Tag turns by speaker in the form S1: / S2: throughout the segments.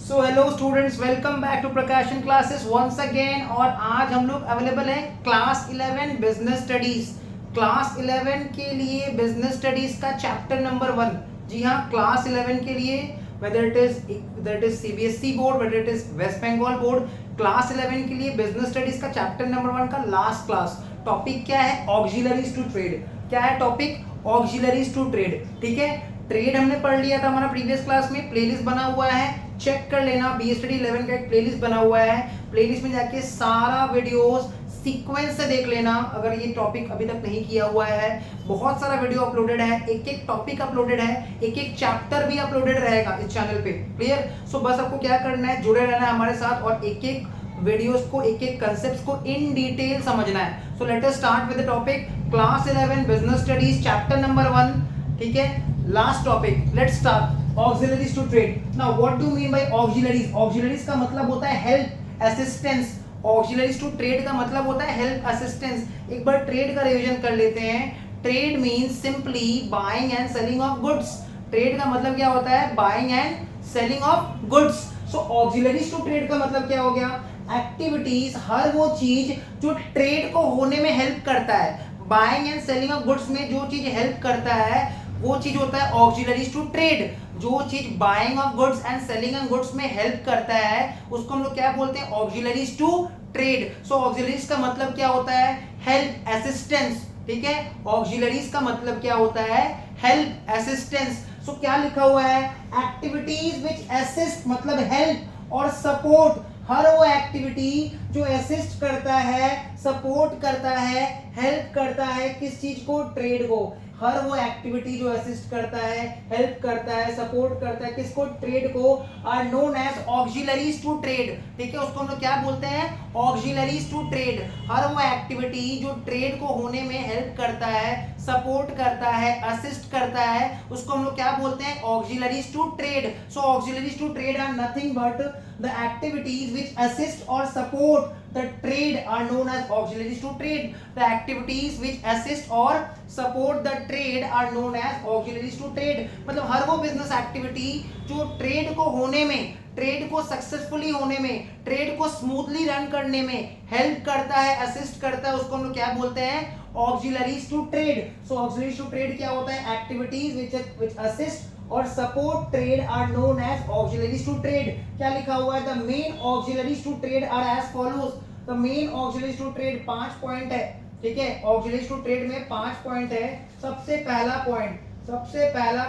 S1: So hello students, welcome back to Prakashan classes once again. और आज हम लोग अवेलेबल हैं क्लास 11 बिजनेस स्टडीज। क्लास 11 के लिए बिजनेस स्टडीज का चैप्टर नंबर 1। जी हाँ, क्लास 11 के लिए whether it is CBSE board, whether it is West Bengal board, class 11 के लिए बिजनेस स्टडीज का चैप्टर नंबर 1 का लास्ट क्लास। टॉपिक क्या है? Auxiliaries to trade. क्या है टॉपिक? Auxiliaries to trade. ठीक है, ट्रेड हमने पढ़ लिया था हमारा प्रीवियस क्लास में, प्लेलिस्ट बना हुआ है, चेक कर लेना। बी स्टडी 11 का एक प्लेलिस्ट बना हुआ है, प्लेलिस्ट में जाके सारा वीडियोस सीक्वेंस से देख लेना अगर ये टॉपिक अभी तक नहीं किया हुआ है। बहुत सारा वीडियो अपलोडेड है, एक एक टॉपिक अपलोडेड है, एक एक चैप्टर भी अपलोडेड रहेगा इस चैनल पे। क्लियर? सो बस आपको क्या करना है, जुड़े रहना है हमारे साथ और एक एक वीडियोस को, एक एक कंसेप्ट्स को इन डिटेल समझना है। So let us start with the topic class 11 business studies chapter number 1। ठीक है, last topic, let's start. Auxiliaries to trade. Now what do you mean by auxiliaries? Auxiliaries का मतलब होता है help, assistance. Auxiliaries to trade का मतलब होता है help, assistance. एक बार trade का रिवीजन कर लेते हैं। Trade means simply buying and selling of goods. Trade का मतलब क्या होता है? Buying and selling of goods. So auxiliaries to trade का मतलब क्या हो गया? Activities, हर वो चीज जो ट्रेड को होने में हेल्प करता है। Buying and selling of goods में जो चीज हेल्प करता है वो चीज होता है ऑक्सिलरीज टू ट्रेड। जो चीज buying of goods and selling of goods में हेल्प करता है उसको हम लोग क्या बोलते हैं? Auxiliaries to trade. So auxiliaries का मतलब क्या होता है? Help, assistance. ठीक है, ऑक्सिलरीज का मतलब क्या होता है? Help, assistance. सो क्या लिखा हुआ है? एक्टिविटीज विच असिस्ट मतलब हेल्प और सपोर्ट। हर वो एक्टिविटी जो असिस्ट करता है, सपोर्ट करता है, हेल्प करता है किस चीज को? ट्रेड को। हर वो एक्टिविटी जो असिस्ट करता है, हेल्प करता है, सपोर्ट करता है किसको? ट्रेड को, are known as auxiliaries to trade. ठीक है, उसको हम लोग क्या बोलते हैं? Auxiliaries to trade. हर वो एक्टिविटी जो ट्रेड को होने में हेल्प करता है, सपोर्ट करता है, असिस्ट करता है, उसको हम लोग क्या बोलते हैं? Auxiliaries to trade. So auxiliaries to trade are nothing but the activities which assist और support the trade are known as auxiliaries to trade. The activities which assist or support the trade are known as auxiliaries to trade. मतलब हर वो business activity जो trade को होने में, trade को successfully होने में, ट्रेड को स्मूथली रन करने में हेल्प करता है, असिस्ट करता है, उसको हम लोग क्या बोलते हैं? Auxiliaries to trade. So auxiliaries to trade क्या होता है? एक्टिविटीज which assist और support trade are known as auxiliaries to trade. क्या लिखा हुआ है? The main auxiliaries to trade are as follows. The main auxiliaries to trade 5 point है। ठीक है, ऑक्सिलरीज टू ट्रेड में 5 पॉइंट है। सबसे पहला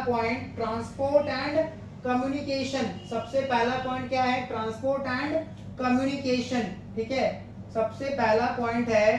S1: पॉइंट ट्रांसपोर्ट एंड कम्युनिकेशन। सबसे पहला पॉइंट क्या है? Transport and communication. ठीक है, सबसे पहला पॉइंट है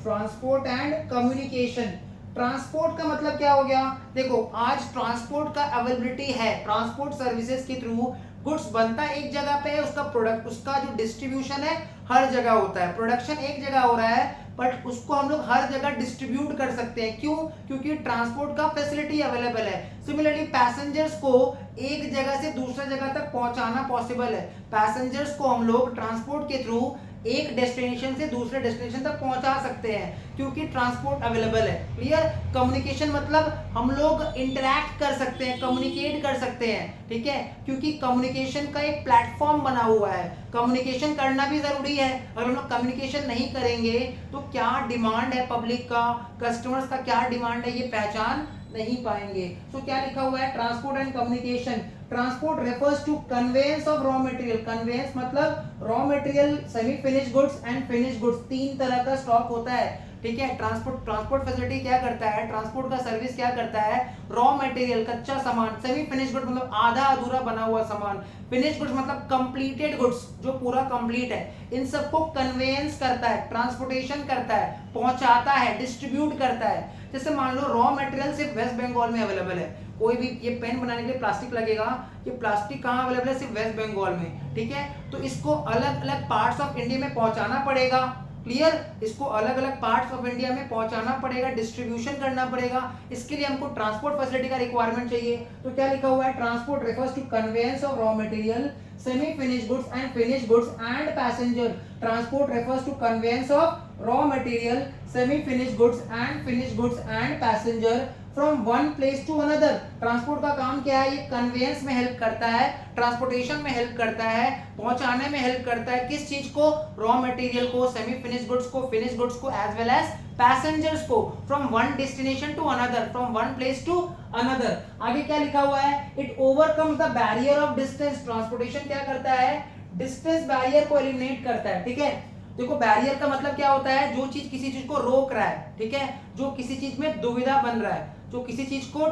S1: ट्रांसपोर्ट एंड कम्युनिकेशन। ट्रांसपोर्ट का मतलब क्या हो गया? देखो, आज ट्रांसपोर्ट का अवेलेबिलिटी है, ट्रांसपोर्ट सर्विसेज के थ्रू गुड्स बनता एक जगह पे है, उसका प्रोडक्ट, उसका जो डिस्ट्रीब्यूशन है हर जगह होता है। प्रोडक्शन एक जगह हो रहा है बट उसको हम लोग हर जगह डिस्ट्रीब्यूट कर सकते हैं। क्यों? क्योंकि ट्रांसपोर्ट का फैसिलिटी अवेलेबल है। सिमिलरली पैसेंजर्स को एक जगह से दूसरे जगह तक पहुंचाना पॉसिबल है। पैसेंजर्स को हम लोग ट्रांसपोर्ट के थ्रू एक डेस्टिनेशन से दूसरे डेस्टिनेशन तक पहुंचा सकते हैं क्योंकि ट्रांसपोर्ट अवेलेबल है। क्लियर? कम्युनिकेशन मतलब हम लोग इंटरैक्ट कर सकते हैं, कम्युनिकेट कर सकते हैं। ठीक है, क्योंकि कम्युनिकेशन का एक प्लेटफॉर्म बना हुआ है। कम्युनिकेशन करना भी जरूरी है। अगर हम लोग कम्युनिकेशन नहीं करेंगे तो क्या डिमांड है पब्लिक का, कस्टमर्स का क्या डिमांड है, ये पहचान नहीं पाएंगे। तो क्या लिखा हुआ है? Transport and communication. Transport refers to conveyance of raw material. Conveyance मतलब raw material, semi finish goods and finish goods, 3 तरह का स्टॉक होता है। ठीक है, ट्रांसपोर्ट फैसिलिटी क्या करता है? ट्रांसपोर्ट का सर्विस क्या करता है? रॉ मटेरियल, कच्चा सामान, सेमी फिनिश गुड्स मतलब आधा अधूरा बना हुआ सामान, फिनिश गुड्स मतलब कंप्लीटेड गुड्स जो पूरा कंप्लीट है, इन सबको कन्वेयंस करता है, ट्रांसपोर्टेशन करता है, पहुंचाता है, डिस्ट्रीब्यूट करता है। जैसे मान लो रॉ मटेरियल सिर्फ वेस्ट बंगाल में अवेलेबल है, कोई भी ये पेन बनाने के लिए प्लास्टिक लगेगा, ये प्लास्टिक कहाँ अवेलेबल है? सिर्फ वेस्ट बंगाल में। ठीक है, तो इसको अलग अलग पार्ट्स ऑफ इंडिया में पहुंचाना पड़ेगा। क्लियर? इसको अलग अलग पार्ट्स ऑफ इंडिया में पहुंचाना पड़ेगा, डिस्ट्रीब्यूशन करना पड़ेगा। इसके लिए हमको ट्रांसपोर्ट फैसिलिटी का रिक्वायरमेंट चाहिए। तो क्या लिखा हुआ है? Transport refers to conveyance of raw material, semi finish goods and finish goods and passenger. Transport refers to conveyance of raw material, semi finish goods and finish goods and passenger from one place to another. Transport का काम क्या है? ये convince में help करता है, transportation में help करता है, पहुंचाने में हेल्प करता है। किस चीज को? रॉ मटेरियल को, सेमी फिनिश गुड्स को, फिनिश गुड्स को, एज वेल एज पैसेंजर्स को, from one destination to another, from one place to another. आगे क्या लिखा हुआ है? It overcomes the barrier of distance. Transportation क्या करता है? डिस्टेंस बैरियर को एलिमिनेट करता है। ठीक है, देखो बैरियर का मतलब क्या होता है? जो चीज किसी चीज को रोक रहा है, ठीक है, जो किसी चीज में दुविधा बन रहा है, जो किसी चीज को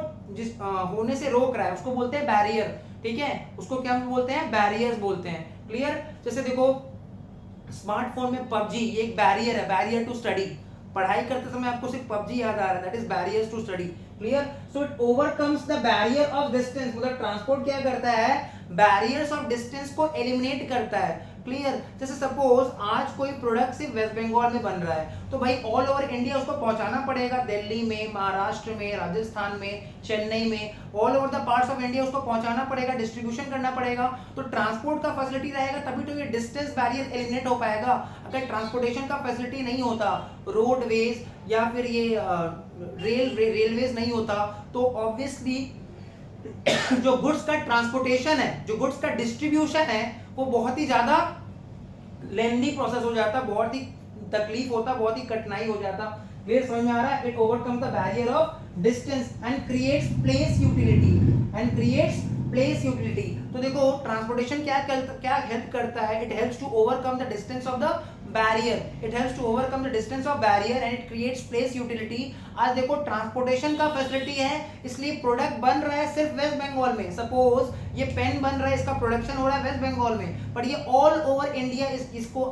S1: होने से रोक रहा है, उसको बोलते हैं बैरियर। ठीक है, उसको क्या बोलते हैं? बैरियर्स बोलते हैं। क्लियर? जैसे देखो स्मार्टफोन में पबजी, ये एक बैरियर है, बैरियर टू स्टडी। पढ़ाई करते समय आपको सिर्फ पबजी याद आ रहा है, that is barriers to study. Clear? So it overcomes the barrier of distance. मतलब ट्रांसपोर्ट क्या करता है? बैरियर्स ऑफ डिस्टेंस को एलिमिनेट करता है। क्लियर? जैसे सपोज आज कोई प्रोडक्ट सिर्फ वेस्ट बंगाल में बन रहा है, तो भाई ऑल ओवर इंडिया उसको पहुंचाना पड़ेगा। दिल्ली में, महाराष्ट्र में, राजस्थान में, चेन्नई में, all over the parts of India उसको पहुंचाना पड़ेगा, डिस्ट्रीब्यूशन करना पड़ेगा। तो ट्रांसपोर्ट का फैसिलिटी रहेगा तभी तो ये डिस्टेंस बैरियर एलिमिनेट हो पाएगा। अगर ट्रांसपोर्टेशन का फैसिलिटी नहीं होता, रोडवेज या फिर ये रेलवेज नहीं होता, तो ऑब्वियसली जो गुड्स का ट्रांसपोर्टेशन है, जो गुड्स का डिस्ट्रीब्यूशन है, वो बहुत ही ज्यादा लेंदी प्रोसेस हो जाता, बहुत ही तकलीफ होता, बहुत ही कठिनाई हो जाता। क्लियर? समझ में आ रहा है? It overcome the barrier of distance and creates place utility, and creates place utility. तो देखो ट्रांसपोर्टेशन क्या हेल्प करता है? It helps to overcome the distance of the barrier, it helps to overcome the distance of barrier and it creates place utility. आज देखो transportation का facility है, इसलिए प्रोडक्ट बन रहा है सिर्फ वेस्ट बंगाल में। सपोज ये पेन बन रहा है, इसका प्रोडक्शन हो रहा है वेस्ट बंगाल में, पर ये ऑल ओवर इंडिया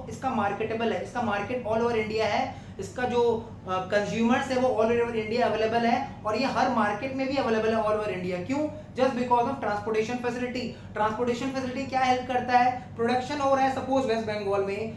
S1: इसका मार्केटेबल है, इसका मार्केट ऑल ओवर इंडिया है, इसका जो कंज्यूमर्स है वो ऑल ओवर इंडिया अवेलेबल है, और ये हर मार्केट में भी अवेलेबल है ऑल ओवर इंडिया। क्यों? Just because of transportation facility. Transportation facility क्या हेल्प करता है? प्रोडक्शन हो रहा है सपोज वेस्ट बंगाल में,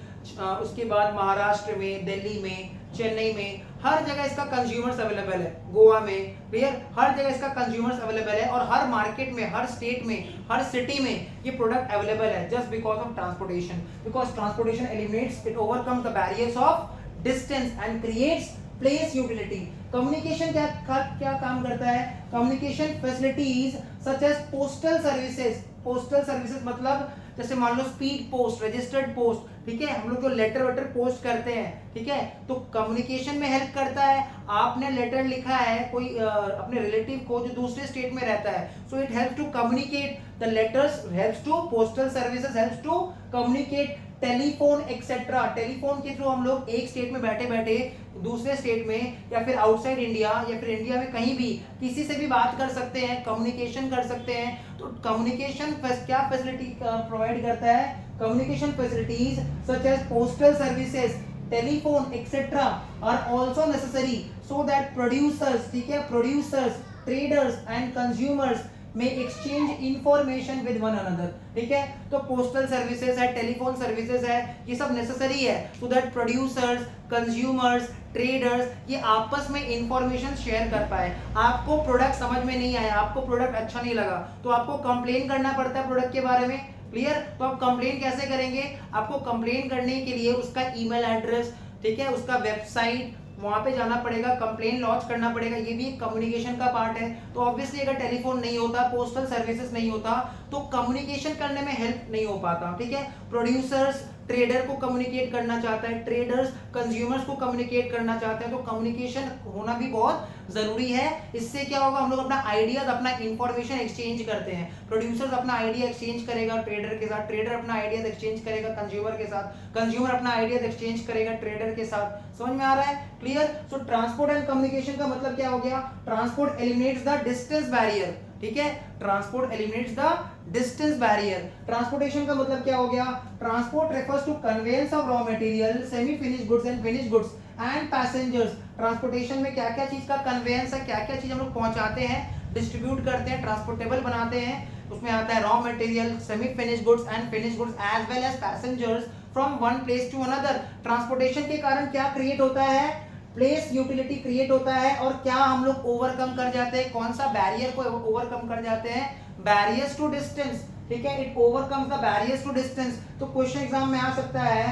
S1: उसके बाद महाराष्ट्र में, दिल्ली में, चेन्नई में, हर जगह इसका कंज्यूमर्स अवेलेबल है, गोवा में, क्लियर? हर जगह इसका कंज्यूमर्स अवेलेबल है, और हर मार्केट में, हर स्टेट में, हर सिटी में ये प्रोडक्ट अवेलेबल है, just because of transportation. Because transportation eliminates, it overcomes the barriers of distance and creates place utility. Communication क्या काम करता है? Communication facilities such as postal services. Postal services मतलब जैसे मान लो स्पीड पोस्ट, रजिस्टर्ड पोस्ट, ठीक है, हम लोग जो लेटर वेटर पोस्ट करते हैं, ठीक है, तो कम्युनिकेशन में हेल्प करता है। आपने लेटर लिखा है कोई अपने रिलेटिव को जो दूसरे स्टेट में रहता है, so it helps to communicate the letters, helps to postal services helps to communicate. Telephone etcetera, telephone के थ्रू हम लोग एक स्टेट में बैठे बैठे दूसरे स्टेट में या फिर आउटसाइड इंडिया या फिर इंडिया में कहीं भी किसी से भी बात कर सकते हैं, कम्युनिकेशन कर सकते हैं। तो कम्युनिकेशन क्या फैसिलिटी प्रोवाइड करता है? Communication facilities such as postal services, telephone etcetera are also necessary so that producers, ठीक है, प्रोड्यूसर्स, ट्रेडर्स एंड कंज्यूमर्स में exchange information with one another. ठीक है, तो पोस्टल सर्विसेज है, टेलीफोन सर्विसेज है, ये सब नेसेसरी है so that producers, consumers, traders ये आपस में इंफॉर्मेशन शेयर कर पाए। आपको प्रोडक्ट समझ में नहीं आया, आपको प्रोडक्ट अच्छा नहीं लगा, तो आपको कंप्लेन करना पड़ता है प्रोडक्ट के बारे में। क्लियर? तो आप कंप्लेन कैसे करेंगे? आपको कंप्लेन करने के लिए उसका ईमेल एड्रेस, ठीक है, उसका वेबसाइट, वहां पे जाना पड़ेगा, कंप्लेन लॉन्च करना पड़ेगा, ये भी एक कम्युनिकेशन का पार्ट है। तो ऑब्वियसली अगर टेलीफोन नहीं होता, पोस्टल सर्विसेज नहीं होता, तो कम्युनिकेशन करने में हेल्प नहीं हो पाता। ठीक है, प्रोड्यूसर्स ट्रेडर को कम्युनिकेट करना चाहता है, ट्रेडर्स कंज्यूमर्स को कम्युनिकेट करना चाहते हैं, तो कम्युनिकेशन होना भी बहुत जरूरी है। इससे क्या होगा? हम लोग अपना आइडियाज, अपना इंफॉर्मेशन एक्सचेंज करते हैं। प्रोड्यूसर्स अपना आइडिया एक्सचेंज करेगा ट्रेडर के साथ, ट्रेडर अपना आइडियाज एक्सचेंज करेगा कंज्यूमर के साथ, कंज्यूमर अपना आइडियाज एक्सचेंज करेगा ट्रेडर के साथ। समझ में आ रहा है? Clear? So transport and communication का मतलब क्या हो गया? Transport eliminates the distance barrier. ठीक है, transport eliminates the distance barrier. Transportation का मतलब क्या हो गया? Transport refers to conveyance of raw material, semi finished goods and finished goods and passengers. Transportation में क्या क्या चीज का कन्वेयंस है, क्या क्या चीज हम लोग पहुंचाते हैं, डिस्ट्रीब्यूट करते हैं, ट्रांसपोर्टेबल बनाते हैं, उसमें आता है raw material, semi finished goods and finished goods as well as passengers from one place to another. Transportation के कारण क्या क्रिएट होता है? प्लेस यूटिलिटी क्रिएट होता है। और क्या हम लोग ओवरकम कर जाते हैं? कौन सा बैरियर को ओवरकम कर जाते हैं? Barriers to distance. ठीक है, it overcomes the barriers to distance. तो क्वेश्चन एग्जाम में आ सकता है,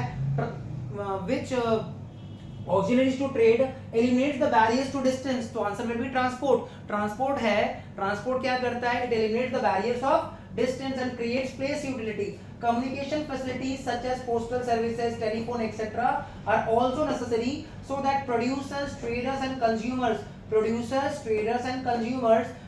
S1: which Auxiliaries to trade eliminates the barriers to distance. तो answer will be transport. Transport है, transport क्या करता है? It eliminates the barriers of distance and creates place utility. Communication facilities such as postal services, telephone, etc. are also necessary so that producers, traders and consumers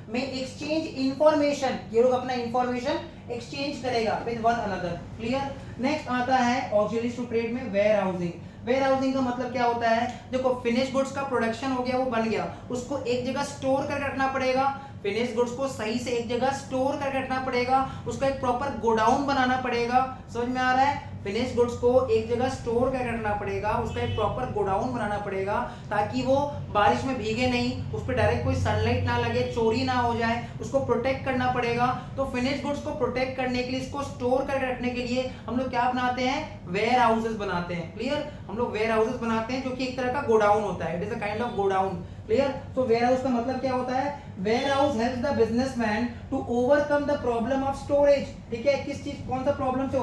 S1: may exchange information. ये लोग अपना information exchange करेगा with one another. Clear? Next आता है auxiliaries to trade में warehousing. Where housing का मतलब क्या होता है? देखो, फिनिश गुड्स का प्रोडक्शन हो गया, वो बन गया, उसको एक जगह स्टोर करके रखना पड़ेगा। फिनिश गुड्स को सही से एक जगह स्टोर करके रखना पड़ेगा, उसका एक प्रॉपर गोडाउन बनाना पड़ेगा। समझ में आ रहा है? फिनिश गुड्स को एक जगह स्टोर करके रखना पड़ेगा, उसका एक प्रॉपर गोडाउन बनाना पड़ेगा ताकि वो बारिश में भीगे नहीं, उस पर डायरेक्ट कोई सनलाइट ना लगे, चोरी ना हो जाए, उसको प्रोटेक्ट करना पड़ेगा। तो फिनिश गुड्स को प्रोटेक्ट करने के लिए, इसको स्टोर करके रखने के लिए हम लोग क्या बनाते हैं? वेयर हाउसेस बनाते हैं। क्लियर? हम लोग वेयर हाउसेस बनाते हैं जो कि एक तरह का गोडाउन होता है। It is a kind of godown. Clear? तो वेयर हाउस का मतलब क्या होता है? Warehouse helps the businessman to overcome the problem of storage. ठीक है? किस चीज, कौन सा प्रॉब्लम से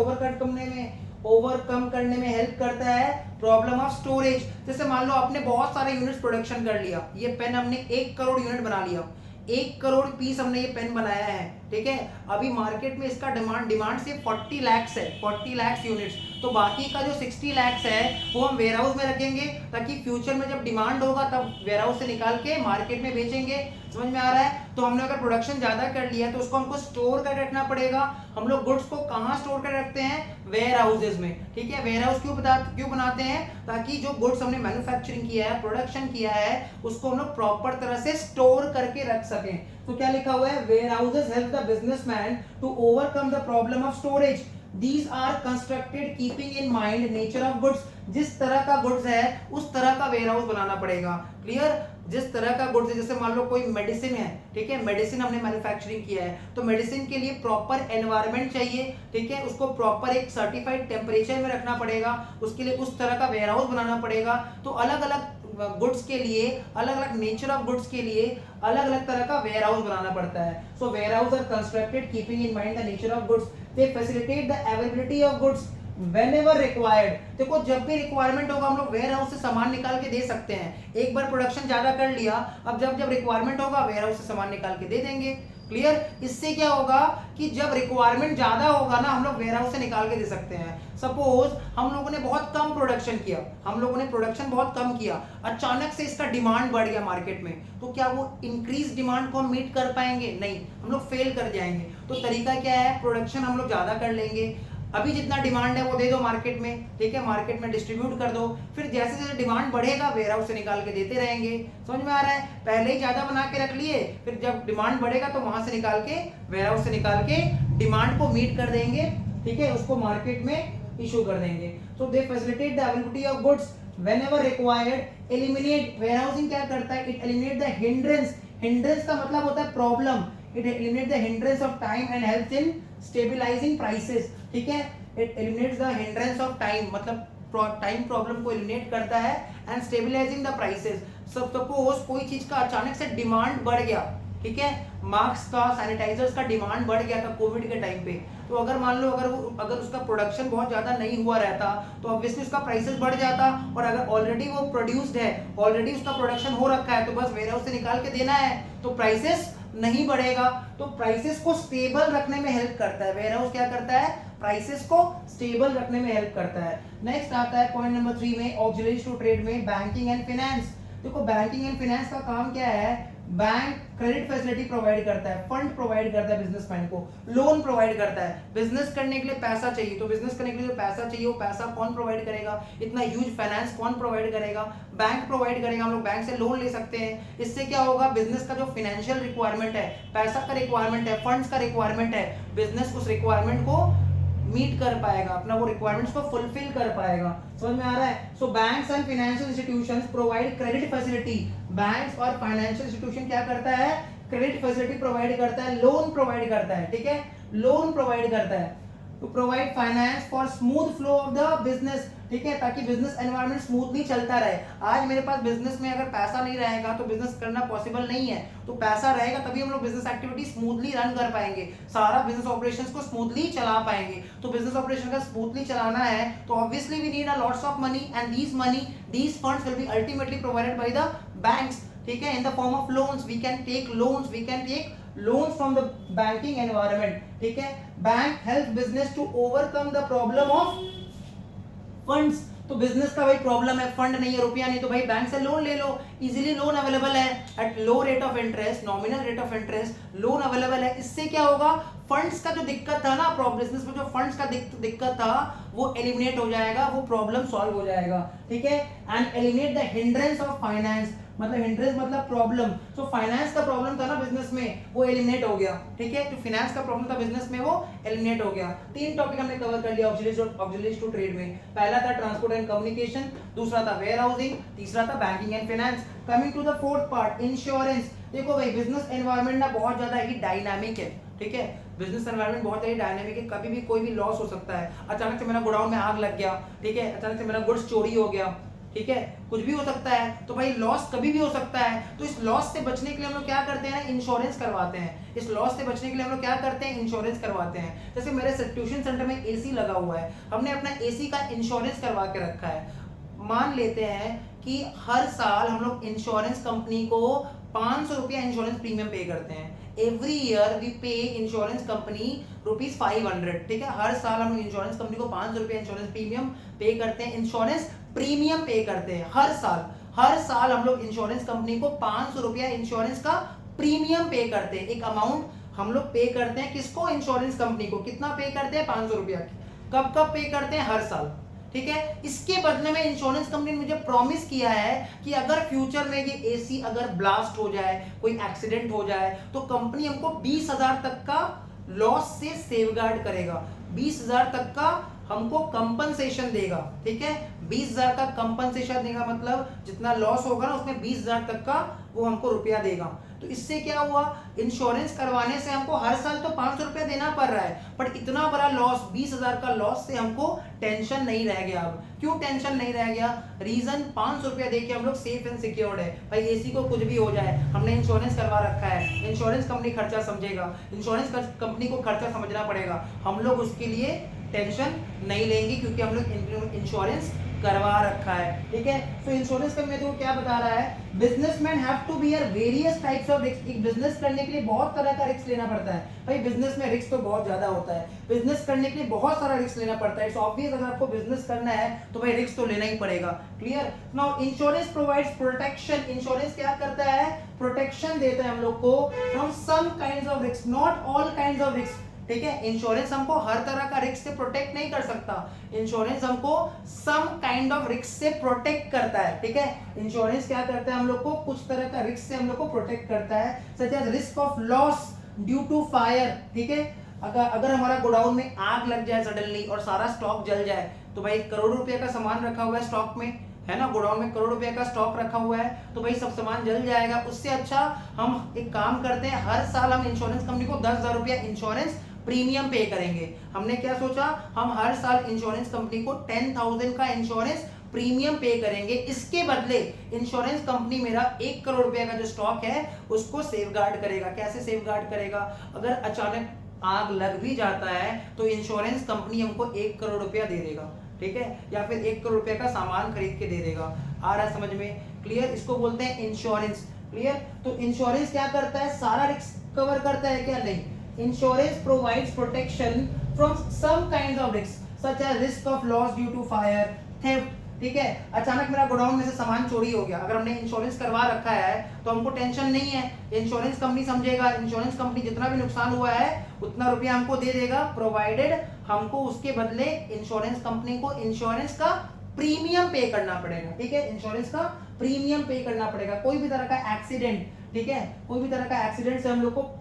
S1: ओवरकम करने में हेल्प करता है? Problem of storage. जैसे मान लो आपने बहुत सारे यूनिट्स प्रोडक्शन कर लिया, ये पेन हमने 1 करोड़ यूनिट बना लिया, 1 करोड़ पीस हमने ये पेन बनाया है। ठीक है? अभी मार्केट में इसका डिमांड सिर्फ 40 लाख है, 40 लाख यूनिट्स। तो बाकी का जो 60 लाख है वो हम वेयर हाउस में रखेंगे ताकि फ्यूचर में जब डिमांड होगा तब वेयर हाउस से निकाल के मार्केट में बेचेंगे। समझ में आ रहा है? तो हमने अगर प्रोडक्शन ज्यादा कर लिया तो उसको हमको स्टोर कर रखना पड़ेगा। हम लोग गुड्स को कहाँ स्टोर कर रखते हैं? वेयर हाउसेज में। ठीक है? वेयर हाउस क्यों बनाते हैं? ताकि जो गुड्स हमने मैन्युफैक्चरिंग किया है, प्रोडक्शन किया है, उसको हम लोग प्रॉपर तरह से स्टोर करके रख सकें। तो क्या लिखा हुआ है? Warehouses help the businessman to overcome the problem of storage. These are constructed keeping in mind nature of goods. जिस तरह का गुड्स है उस तरह का वेयर हाउस बनाना पड़ेगा। क्लियर? जिस तरह का गुड्स है, जैसे मान लो कोई मेडिसिन है, ठीक है, मेडिसिन हमने मैन्युफैक्चरिंग किया है, तो मेडिसिन के लिए प्रॉपर एनवायरनमेंट चाहिए। ठीक है? उसको प्रॉपर एक सर्टिफाइड टेम्परेचर में रखना पड़ेगा, उसके लिए उस तरह का वेयर हाउस बनाना पड़ेगा। तो अलग अलग गुड्स के लिए, अलग अलग नेचर ऑफ गुड्स के लिए अलग अलग तरह का वेयर हाउस बनाना पड़ता है। So warehouse are constructed keeping in mind the nature of goods. They facilitate the availability of goods whenever required। देखो, जब भी रिक्वायरमेंट होगा हम लोग वेयर हाउस से सामान निकाल के दे सकते हैं। एक बार प्रोडक्शन ज्यादा कर लिया, अब जब रिक्वायरमेंट होगा वेयर हाउस से सामान निकाल के दे देंगे। क्लियर? इससे क्या होगा कि जब रिक्वायरमेंट ज्यादा होगा ना, हम लोग वेयर हाउस से निकाल के दे सकते हैं। सपोज हम लोगों ने बहुत कम प्रोडक्शन किया, हम लोगों ने प्रोडक्शन बहुत कम किया, अचानक से इसका डिमांड बढ़ गया मार्केट में, तो क्या वो इंक्रीज डिमांड को हम मीट कर पाएंगे? नहीं, हम लोग फेल कर जाएंगे। तो तरीका क्या है? प्रोडक्शन हम लोग ज्यादा कर लेंगे, अभी जितना डिमांड है वो दे दो मार्केट में। ठीक है? मार्केट में डिस्ट्रीब्यूट कर दो, फिर जैसे जैसे डिमांड बढ़ेगा वेयर हाउस से निकाल के देते रहेंगे। समझ में आ रहा है? पहले ही ज्यादा बना के रख लिए, फिर जब डिमांड बढ़ेगा तो वहां से निकाल के, वेयर हाउस से निकाल के डिमांड को मीट कर देंगे। ठीक है? उसको मार्केट में इशू कर देंगे। So they facilitate the availability of goods whenever required, eliminate। warehousing क्या करता है? It eliminate the hindrance। hindrance का मतलब होता है problem. It eliminate the hindrance of time and helps in stabilizing prices। ठीक है? It eliminates the hindrance of time, मतलब टाइम प्रॉब्लम को एलिमिनेट करता है, and stabilising the prices. Suppose कोई चीज का अचानक से डिमांड बढ़ गया, ठीक है, मास्क का, सैनिटाइजर्स का डिमांड बढ़ गया था कोविड के टाइम पे, तो अगर मान लो अगर उसका प्रोडक्शन बहुत ज्यादा नहीं हुआ रहता तो ऑब्वियसली उसका प्राइसेस बढ़ जाता, और अगर ऑलरेडी वो प्रोड्यूस्ड है, ऑलरेडी उसका प्रोडक्शन हो रखा है, तो बस वेयर हाउस से निकाल के देना है, तो प्राइसेस नहीं बढ़ेगा। तो प्राइसेस को स्टेबल रखने में हेल्प करता है वेयर हाउस। क्या करता है? प्राइसेस को स्टेबल रखने में हेल्प करता है। नेक्स्ट आता है पॉइंट नंबर 3 में, ऑक्सिलरीज टू ट्रेड में बैंकिंग एंड फाइनेंस। देखो, बैंकिंग एंड फाइनेंस का काम क्या है? बैंक क्रेडिट फैसिलिटी प्रोवाइड करता है, फंड प्रोवाइड करता है बिजनेसमैन को, लोन प्रोवाइड करता है। बिजनेस करने के लिए पैसा चाहिए, तो बिजनेस करने के लिए जो पैसा चाहिए वो पैसा कौन प्रोवाइड करेगा? इतना ह्यूज फाइनेंस कौन प्रोवाइड करेगा? बैंक प्रोवाइड करेगा। हम लोग बैंक से लोन ले सकते हैं। इससे क्या होगा? बिजनेस का जो फाइनेंशियल रिक्वायरमेंट है, पैसा का रिक्वायरमेंट है, फंड्स का रिक्वायरमेंट है, बिजनेस उस रिक्वायरमेंट को मीट कर पाएगा, अपना वो रिक्वायरमेंट्स को फुलफिल कर पाएगा। समझ में आ रहा है? So banks and financial institutions provide credit facility. Banks और फाइनेंशियल इंस्टीट्यूशन क्या करता है? क्रेडिट फैसिलिटी प्रोवाइड करता है, लोन प्रोवाइड करता है। ठीक है? लोन प्रोवाइड करता है। To provide finance for smooth flow of the business, ठीक है, ताकि बिजनेस एनवायरनमेंट स्मूथली चलता रहे। आज मेरे पास बिजनेस में अगर पैसा नहीं रहेगा तो बिजनेस करना पॉसिबल नहीं है, तो पैसा रहेगा तभी हम लोग बिजनेस एक्टिविटी स्मूथली रन कर पाएंगे, सारा बिजनेस ऑपरेशंस को स्मूथली चला पाएंगे। तो बिजनेस ऑपरेशन का स्मूथली चलाना है तो obviously we need a lots of money and these funds will be ultimately provided by the banks, ठीक है, in the form of loans. We can take loans from the banking environment, ठीक है। Bank help business to overcome the problem of funds. तो business का भाई problem है, fund नहीं है, रुपया नहीं, तो भाई बैंक से लोन ले लो, इजीली लोन अवेलेबल है at low rate of interest, nominal rate of interest, loan available है। इससे क्या होगा, फंड्स का जो दिक्कत था ना, बिजनेस में जो फंड्स का दिक्कत था वो एलिमिनेट हो जाएगा, वो प्रॉब्लम सॉल्व हो जाएगा, ठीक है। And eliminate the hindrance of finance, मतलब हिंड्रेंस मतलब प्रॉब्लम। सो फाइनेंस का प्रॉब्लम था ना बिजनेस में, वो एलिमिनेट हो गया, ठीक है। तो फाइनेंस का प्रॉब्लम था बिजनेस में, वो एलिमिनेट हो गया। तीन टॉपिक हमने कवर कर लिया ऑक्सिलरीज टू ट्रेड में। पहला था ट्रांसपोर्ट एंड कम्युनिकेशन, दूसरा था वेयर हाउसिंग, तीसरा था banking and finance. Coming to the fourth part, insurance. देखो भाई बिजनेस एनवायरनमेंट ना बहुत ज्यादा ही डायनामिक है, ठीक है। बिजनेस एनवायरनमेंट बहुत ज्यादा डायनामिक है, कभी भी कोई भी लॉस हो सकता है। अचानक से मेरा गोडाउन में आग लग गया, ठीक है, अचानक से मेरा गुड्स चोरी हो गया, ठीक है, कुछ भी हो सकता है। तो भाई लॉस कभी भी हो सकता है, तो इस लॉस से बचने के लिए हम लोग क्या करते हैं ना, इंश्योरेंस करवाते हैं। इस लॉस से बचने के लिए हम लोग क्या करते हैं, इंश्योरेंस करवाते हैं। जैसे मेरे ट्यूशन सेंटर में एसी लगा हुआ है, हमने अपना एसी का इंश्योरेंस करवा के रखा है। मान लेते हैं कि हर साल हम लोग इंश्योरेंस कंपनी को 500 रुपया इंश्योरेंस प्रीमियम पे करते हैं। एवरी ईयर वी पे इंश्योरेंस कंपनी ₹500, ठीक है। हर साल हम लोग इंश्योरेंस कंपनी को 500 रुपया इंश्योरेंस प्रीमियम पे करते हैं, इंश्योरेंस प्रीमियम पे करते हैं हर साल हम लोग इंश्योरेंस कंपनी को 500 रुपया इंश्योरेंस का प्रीमियम पे करते हैं। एक अमाउंट हम लोग पे करते हैं, किसको, इंश्योरेंस कंपनी को। कितना पे करते हैं, 500 रुपया। कब कब पे करते हैं, हर साल, ठीक है। इसके बदले में इंश्योरेंस कंपनी ने मुझे प्रॉमिस किया है कि अगर फ्यूचर में ये एसी अगर ब्लास्ट हो जाए, कोई एक्सीडेंट हो जाए, तो कंपनी हमको 20,000 तक का लॉस से सेवगार्ड करेगा, 20,000 तक का हमको कंपनसेशन देगा, ठीक है। 20,000 का कंपनसेशन देगा, मतलब जितना लॉस होगा ना उसमें 20,000 तक का वो हमको रुपया देगा। तो इससे क्या हुआ, इंश्योरेंस करवाने से हमको हर साल तो 500 रुपया देना पड़ रहा है, बट इतना बड़ा लॉस, 20,000 का लॉस से हमको टेंशन नहीं रह गया। अब क्यों टेंशन नहीं रह गया, रीजन 500 रुपया देके हम लोग सेफ एंड सिक्योर्ड है। भाई एसी को कुछ भी हो जाए, हमने इंश्योरेंस करवा रखा है, इंश्योरेंस कंपनी खर्चा समझेगा, इंश्योरेंस कंपनी को खर्चा समझना पड़ेगा, हम लोग उसके लिए टेंशन नहीं लेंगे क्योंकि हम लोग इंश्योरेंस करवा रखा है, ठीक है। तो इंश्योरेंस कंपनी तो क्या बता रहा है, businessman have to bear various types of risk. एक बिजनेस करने के लिए बहुत तरह का रिस्क लेना पड़ता है। भाई बिजनेस में रिस्क तो बहुत ज्यादा होता है, बिजनेस करने के लिए बहुत सारा रिस्क लेना पड़ता है। इट्स ऑब्वियस, अगर आपको बिजनेस करना है तो भाई रिस्क तो लेना ही पड़ेगा, clear. Now insurance provides protection. Insurance क्या करता है, प्रोटेक्शन देता है हम लोग को from some kinds of risk, not all kinds of risk, ठीक है। इंश्योरेंस हमको हर तरह का रिस्क से प्रोटेक्ट नहीं कर सकता, इंश्योरेंस हमको सम काइंड ऑफ रिस्क से प्रोटेक्ट करता है, ठीक है। इंश्योरेंस क्या करता है, हम लोग को कुछ तरह का रिस्क से हम लोग को प्रोटेक्ट करता है, such as risk of loss due to fire, ठीक है। अगर हमारा गोडाउन में आग लग जाए सडनली और सारा स्टॉक जल जाए, तो भाई करोड़ों रुपए का सामान रखा हुआ है स्टॉक में, है ना, गोडाउन में करोड़ रुपए का स्टॉक रखा हुआ है, तो भाई सब सामान जल जाएगा। उससे अच्छा हम एक काम करते हैं, हर साल हम इंश्योरेंस कंपनी को 10,000 रुपया इंश्योरेंस प्रीमियम पे करेंगे। हमने क्या सोचा, हम हर साल इंश्योरेंस कंपनी को 10,000 का इंश्योरेंस प्रीमियम पे करेंगे। इसके बदले इंश्योरेंस कंपनी मेरा 1 करोड़ रुपए का जो स्टॉक है उसको सेफगार्ड करेगा। कैसे सेफगार्ड करेगा, अगर अचानक आग लग भी जाता है तो इंश्योरेंस कंपनी हमको 1 करोड़ रुपया दे देगा, ठीक है, या फिर 1 करोड़ रुपए का सामान खरीद के दे देगा। आ रहा है समझ में, क्लियर। इसको बोलते हैं इंश्योरेंस, क्लियर। तो इंश्योरेंस क्या करता है, सारा रिस्क कवर करता है क्या, नहीं। Insurance provides protection from some kinds of risks, such as risk of loss due to fire, theft, ठीक है। अचानक मेरा गोडाउन में से सामान चोरी हो गया, अगर हमने इंश्योरेंस करवा रखा है तो हमको टेंशन नहीं है, इंश्योरेंस कंपनी समझेगा, इंश्योरेंस कंपनी जितना भी नुकसान हुआ है उतना रुपया हमको दे देगा, प्रोवाइडेड हमको उसके बदले इंश्योरेंस कंपनी को इंश्योरेंस का प्रीमियम पे करना पड़ेगा, ठीक है। इंश्योरेंस का प्रीमियम पे करना पड़ेगा। कोई भी तरह का एक्सीडेंट, ठीक है, कोई भी तरह का एक्सीडेंट से हम लोग को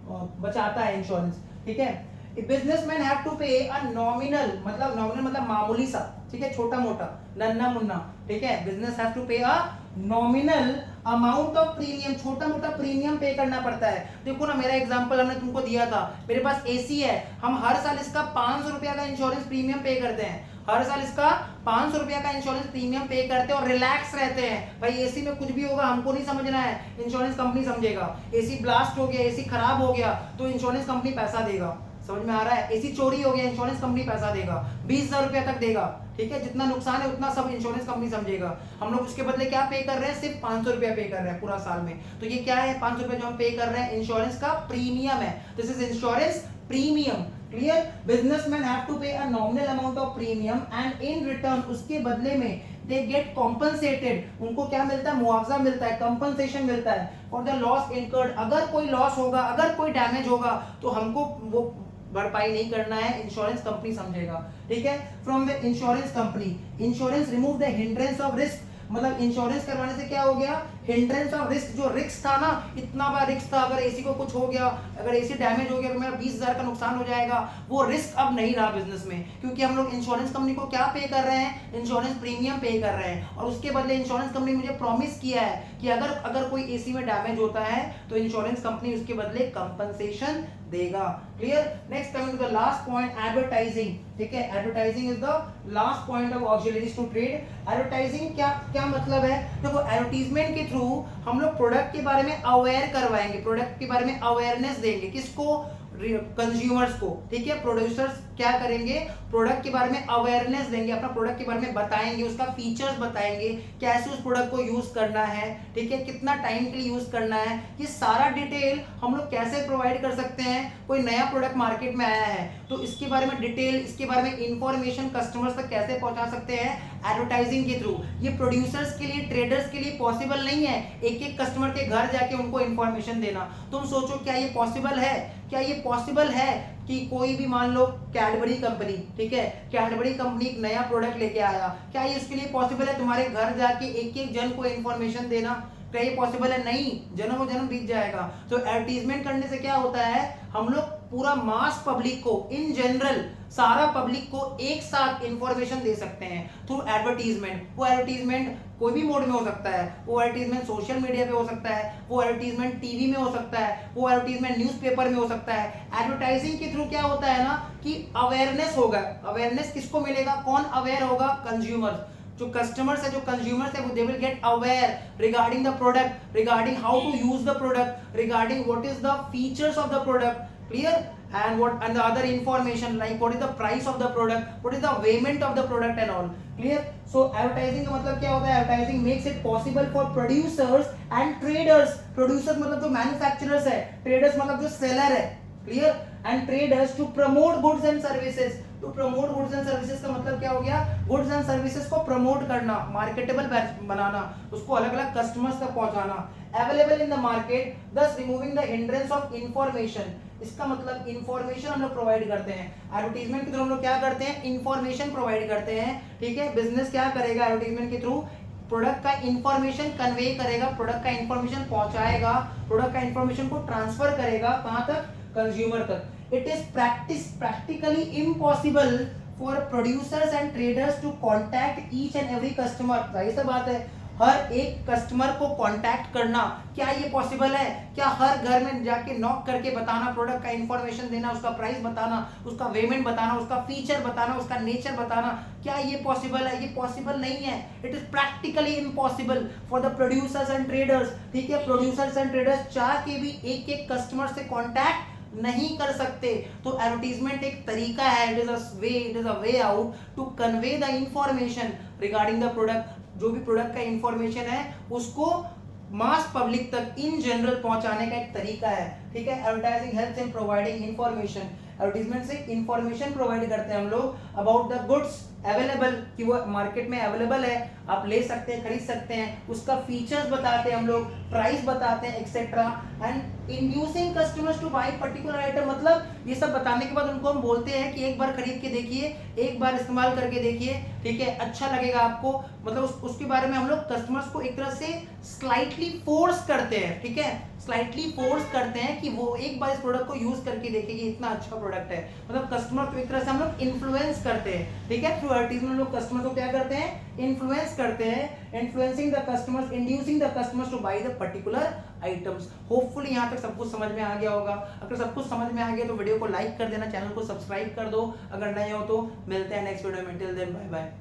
S1: बचाता है इंश्योरेंस, ठीक है। Businessman have to pay a nominal मतलब मामूली सा, ठीक है, छोटा मोटा, नन्ना मुन्ना, ठीक है। Business have to pay a nominal amount of premium, छोटा मोटा प्रीमियम पे करना पड़ता है। देखो ना, मेरा एग्जांपल हमने तुमको दिया था, मेरे पास एसी है, हम हर साल इसका 500 रुपया का इंश्योरेंस प्रीमियम पे करते हैं, हर साल इसका 500 रुपया का इंश्योरेंस प्रीमियम पे करते हैं और रिलैक्स रहते हैं। भाई एसी में कुछ भी होगा हमको नहीं समझना है, इंश्योरेंस कंपनी समझेगा। एसी ब्लास्ट हो गया, एसी खराब हो गया तो इंश्योरेंस कंपनी पैसा देगा, समझ में आ रहा है। एसी चोरी हो गया, इंश्योरेंस कंपनी पैसा देगा, 20,000 रुपया तक देगा, ठीक है। जितना नुकसान है उतना सब इंश्योरेंस कंपनी समझेगा। हम लोग उसके बदले क्या पे कर रहे हैं, सिर्फ 500 रुपया पे कर रहे हैं पूरा साल में। तो ये क्या है, 500 रुपया जो हम पे कर रहे हैं इंश्योरेंस का प्रीमियम है। This is insurance premium, clear. Businessman have to pay a nominal amount of premium and in return, उसके बदले में दे गेट कॉम्पनसेटेड, उनको क्या मिलता है, मुआवजा मिलता है, कंपनसेशन मिलता है फॉर द लॉस इनकर्ड। अगर कोई लॉस होगा, अगर कोई डैमेज होगा तो हमको वो भरपाई नहीं करना है, इंश्योरेंस कंपनी समझेगा, ठीक है। From the insurance company, insurance remove the hindrance of risk, मतलब इंश्योरेंस करवाने से क्या हो गया, हिंड्रेंस ऑफ रिस्क, जो रिस्क था ना, इतना बड़ा रिस्क था, अगर एसी को कुछ हो गया, अगर एसी डैमेज हो गया तो मेरा 20,000 का नुकसान हो जाएगा, वो रिस्क अब नहीं रहा बिजनेस में, क्योंकि हम लोग इंश्योरेंस कंपनी को क्या पे कर रहे हैं, इंश्योरेंस प्रीमियम पे कर रहे हैं। और उसके बदले इंश्योरेंस कंपनी मुझे प्रॉमिस किया है कि अगर कोई एसी में डैमेज होता है तो इंश्योरेंस कंपनी उसके बदले कंपनसेशन देगा, clear. Next coming to the last point, advertising, ठीक है। Advertising is the last point of auxiliaries to trade. Advertising क्या मतलब है, देखो एडवर्टीजमेंट के थ्रू हम लोग प्रोडक्ट के बारे में अवेयर करवाएंगे, प्रोडक्ट के बारे में अवेयरनेस देंगे, किसको, कंज्यूमर्स को, ठीक है। प्रोड्यूसर्स क्या करेंगे, प्रोडक्ट के बारे में अवेयरनेस देंगे, अपना प्रोडक्ट के बारे में बताएंगे, उसका फीचर्स बताएंगे, कैसे उस प्रोडक्ट को यूज करना है, ठीक है, कितना टाइम के लिए यूज करना है, ये सारा डिटेल हम लोग कैसे प्रोवाइड कर सकते हैं। कोई नया प्रोडक्ट मार्केट में आया है तो इसके बारे में डिटेल, इसके बारे में इंफॉर्मेशन कस्टमर्स तक कैसे पहुंचा सकते हैं, एडवर्टाइजिंग के थ्रू। ये प्रोड्यूसर्स के लिए, ट्रेडर्स के लिए पॉसिबल नहीं है एक एक कस्टमर के घर जाके उनको इंफॉर्मेशन देना। तुम सोचो क्या ये पॉसिबल है, क्या ये पॉसिबल है कि कोई भी, मान लो कैडबरी कंपनी, ठीक है, कैडबरी कंपनी एक नया प्रोडक्ट लेके आया, क्या ये उसके लिए पॉसिबल है तुम्हारे घर जाके एक एक जन को इंफॉर्मेशन देना, क्या ये पॉसिबल है, नहीं, जन्मों जन्म बीत जाएगा। तो एडवर्टीजमेंट करने से क्या होता है, हम लोग पूरा मास पब्लिक को, इन जनरल सारा पब्लिक को एक साथ इंफॉर्मेशन दे सकते हैं थ्रू एडवर्टीजमेंट। वो एडवर्टीजमेंट कोई भी मोड में हो सकता है, वो एडवर्टीजमेंट सोशल मीडिया पे हो सकता है, वो एडवर्टीजमेंट टीवी में हो सकता है, वो एडवर्टीजमेंट न्यूज़पेपर में हो सकता है। एडवर्टाइजिंग के थ्रू क्या होता है ना कि अवेयरनेस होगा, अवेयरनेस किसको मिलेगा, कौन अवेयर होगा, कंज्यूमर्स, जो कस्टमर्स है, जो कंज्यूमर्स है, वो they will get aware regarding the product, regarding how to use the product, regarding what is the features of the product, clear, and the other information like what is the price of the product, what is the payment of the product and all, clear. So advertising का मतलब क्या होता है, advertising makes it possible for producers and traders, producers मतलब जो manufacturers है, traders मतलब जो seller है, clear, and traders to promote goods and services, to promote goods and services का मतलब क्या हो गया, goods and services को promote करना, marketable बनाना, उसको अलग अलग customers तक पहुंचाना, available in the market, thus removing the hindrance of information। इसका मतलब इंफॉर्मेशन हम लोग प्रोवाइड करते हैं, एडवर्टीजमेंट के थ्रू हम लोग क्या करते हैं, इंफॉर्मेशन प्रोवाइड करते हैं, ठीक है। बिजनेस क्या करेगा, एडवर्टीजमेंट के थ्रू प्रोडक्ट का इंफॉर्मेशन कन्वे करेगा, प्रोडक्ट का इंफॉर्मेशन पहुंचाएगा, प्रोडक्ट का इंफॉर्मेशन को ट्रांसफर करेगा कहां तक, कंज्यूमर तक। It is practically impossible for producers and traders to contact each and every customer. जाहिर सी बात है, हर एक कस्टमर को कांटेक्ट करना, क्या ये पॉसिबल है, क्या हर घर में जाके नॉक करके बताना, प्रोडक्ट का इंफॉर्मेशन देना, उसका प्राइस बताना, उसका पेमेंट बताना, उसका फीचर बताना, उसका नेचर बताना, क्या ये पॉसिबल है, ये पॉसिबल नहीं है। It is practically impossible for the producers and traders, ठीक है। प्रोड्यूसर्स एंड ट्रेडर्स चाह के भी एक एक कस्टमर से कॉन्टैक्ट नहीं कर सकते। तो एडवर्टीजमेंट एक तरीका है, it is a way out to convey the information regarding the product. जो भी प्रोडक्ट का इंफॉर्मेशन है उसको मास पब्लिक तक इन जनरल पहुंचाने का एक तरीका है, ठीक है। Advertising helps in providing information, advertisement से इंफॉर्मेशन प्रोवाइड करते हैं हम लोग अबाउट द गुड्स अवेलेबल, कि वो मार्केट में अवेलेबल है, आप ले सकते हैं, खरीद सकते हैं, उसका फीचर्स बताते हैं हम लोग, प्राइस बताते हैं, etcetera, and inducing customers to buy particular item. मतलब ये सब बताने के बाद उनको हम बोलते हैं कि एक बार खरीद के देखिए, एक बार इस्तेमाल करके देखिए, ठीक है, अच्छा लगेगा आपको। मतलब उसके बारे में हम लोग कस्टमर्स को एक तरह से स्लाइटली फोर्स करते हैं, ठीक है, स्लाइटली फोर्स करते हैं कि वो एक बार इस प्रोडक्ट को यूज करके देखे कि इतना अच्छा प्रोडक्ट है। मतलब कस्टमर को एक तरह से हम लोग इन्फ्लुएंस करते हैं, ठीक है, थ्रू एडवर्टीजमेंट लोग कस्टमर को क्या करते हैं, इन्फ्लुएंस करते हैं, influencing the customers, inducing the customers to buy the particular items. Hopefully यहाँ तक सब कुछ समझ में आ गया होगा। अगर सब कुछ समझ में आ गया तो वीडियो को लाइक कर देना, चैनल को सब्सक्राइब कर दो अगर नए हो तो। मिलते हैं नेक्स्ट वीडियो में, टिल देन बाय बाय।